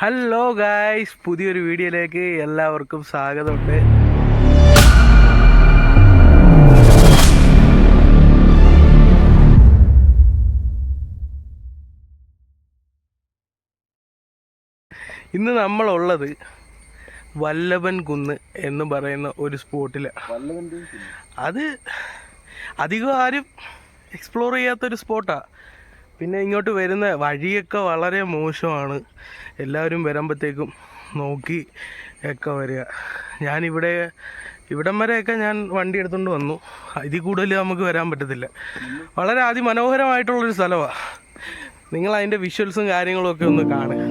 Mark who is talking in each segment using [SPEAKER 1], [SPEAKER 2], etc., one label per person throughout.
[SPEAKER 1] Hello guys, പുതിയൊരു വീഡിയോയിലേക്ക് എല്ലാവർക്കും സ്വാഗതമുണ്ട്. ഇന്ന് നമ്മളുള്ളത് വല്ലഭൻ കുന്ന് എന്ന് പറയുന്ന ഒരു സ്പോട്ടിലാണ്. അത് അധികം ആരും എക്സ്പ്ലോർ ചെയ്യാത്തൊരു സ്പോട്ടാണ്. പിന്നെ ഇങ്ങോട്ട് വരുന്ന വഴിയൊക്കെ വളരെ മോശമാണ്. എല്ലാവരും വരുമ്പോഴത്തേക്കും നോക്കി ഒക്കെ വരിക. ഇവിടം വരെയൊക്കെ ഞാൻ വണ്ടി എടുത്തുകൊണ്ട് വന്നു. ഇതിൽ കൂടുതൽ നമുക്ക് വരാൻ പറ്റത്തില്ല. വളരെ അതിമനോഹരമായിട്ടുള്ളൊരു സ്ഥലമാണ്. നിങ്ങൾ അതിൻ്റെ വിഷ്വൽസും കാര്യങ്ങളും ഒക്കെ ഒന്ന് കാണുക.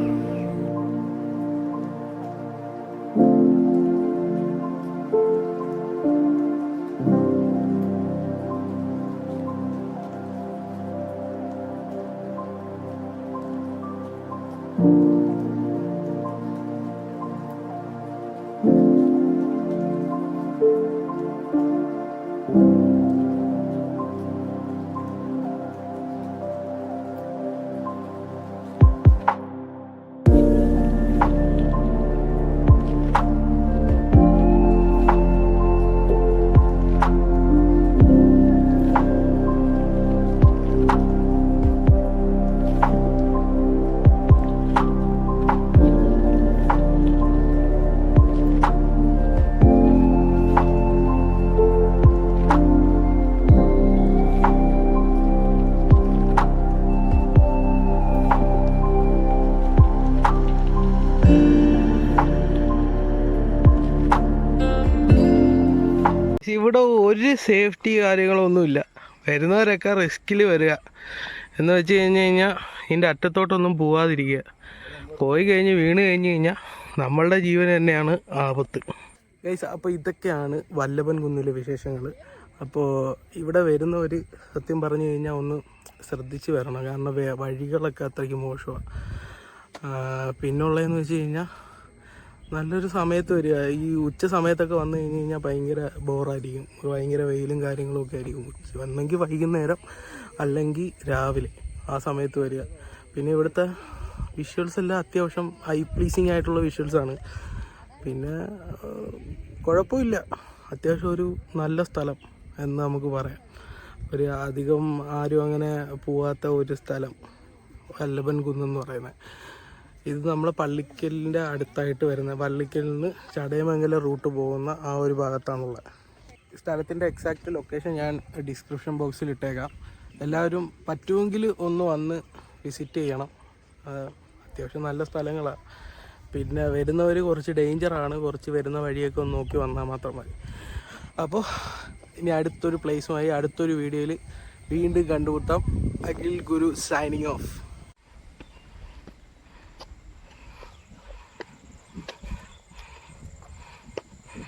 [SPEAKER 1] ഇവിടെ ഒരു സേഫ്റ്റി കാര്യങ്ങളൊന്നുമില്ല. വരുന്നവരൊക്കെ റിസ്കിൽ വരിക എന്ന് വെച്ച് കഴിഞ്ഞാൽ ഇതിൻ്റെ അറ്റത്തോട്ടൊന്നും പോവാതിരിക്കുക. പോയി കഴിഞ്ഞ് വീണ് കഴിഞ്ഞ് കഴിഞ്ഞാൽ നമ്മളുടെ ജീവൻ തന്നെയാണ് ആപത്ത്. ഗൈസ്, അപ്പോൾ ഇതൊക്കെയാണ് വല്ലഭൻ കുന്നിലെ വിശേഷങ്ങൾ. അപ്പോൾ ഇവിടെ വരുന്നവർ സത്യം പറഞ്ഞു കഴിഞ്ഞാൽ ഒന്ന് ശ്രദ്ധിച്ച് വരണം. കാരണം വഴികളൊക്കെ അത്രയ്ക്ക് മോശമാണ്. പിന്നുള്ളതെന്ന് വെച്ച് കഴിഞ്ഞാൽ നല്ലൊരു സമയത്ത് വരിക. ഈ ഉച്ച സമയത്തൊക്കെ വന്നു കഴിഞ്ഞ് കഴിഞ്ഞാൽ ഭയങ്കര ബോറായിരിക്കും. ഭയങ്കര വെയിലും കാര്യങ്ങളും ഒക്കെ ആയിരിക്കും. വന്നെങ്കിൽ വൈകുന്നേരം അല്ലെങ്കിൽ രാവിലെ ആ സമയത്ത് വരിക. പിന്നെ ഇവിടുത്തെ വിഷ്വൽസ് എല്ലാം അത്യാവശ്യം ഐ പ്ലീസിങ് ആയിട്ടുള്ള വിഷ്വൽസാണ്. പിന്നെ കുഴപ്പമില്ല, അത്യാവശ്യം ഒരു നല്ല സ്ഥലം എന്ന് നമുക്ക് പറയാം. ഒരു അധികം ആരും അങ്ങനെ പോവാത്ത ഒരു സ്ഥലം വല്ലഭൻ കുന്നെന്ന് പറയുന്നത്. ഇത് നമ്മൾ പള്ളിക്കലിൻ്റെ അടുത്തായിട്ട് വരുന്ന, പള്ളിക്കലിൽ നിന്ന് ചടയമംഗലം റൂട്ട് പോകുന്ന ആ ഒരു ഭാഗത്താണുള്ളത്. സ്ഥലത്തിൻ്റെ എക്സാക്റ്റ് ലൊക്കേഷൻ ഞാൻ ഡിസ്ക്രിപ്ഷൻ ബോക്സിൽ ഇട്ടേക്കാം. എല്ലാവരും പറ്റുമെങ്കിൽ ഒന്ന് വന്ന് വിസിറ്റ് ചെയ്യണം. അത്യാവശ്യം നല്ല സ്ഥലങ്ങളാണ്. പിന്നെ വരുന്നവർ കുറച്ച് ഡേഞ്ചറാണ്. കുറച്ച് വരുന്ന വഴിയൊക്കെ ഒന്ന് നോക്കി വന്നാൽ മാത്രം മതി. അപ്പോൾ ഇനി അടുത്തൊരു പ്ലേസുമായി അടുത്തൊരു വീഡിയോയിൽ വീണ്ടും കണ്ടുമുട്ടാം. അഖിൽ ഗുരു സൈനിങ് ഓഫ്.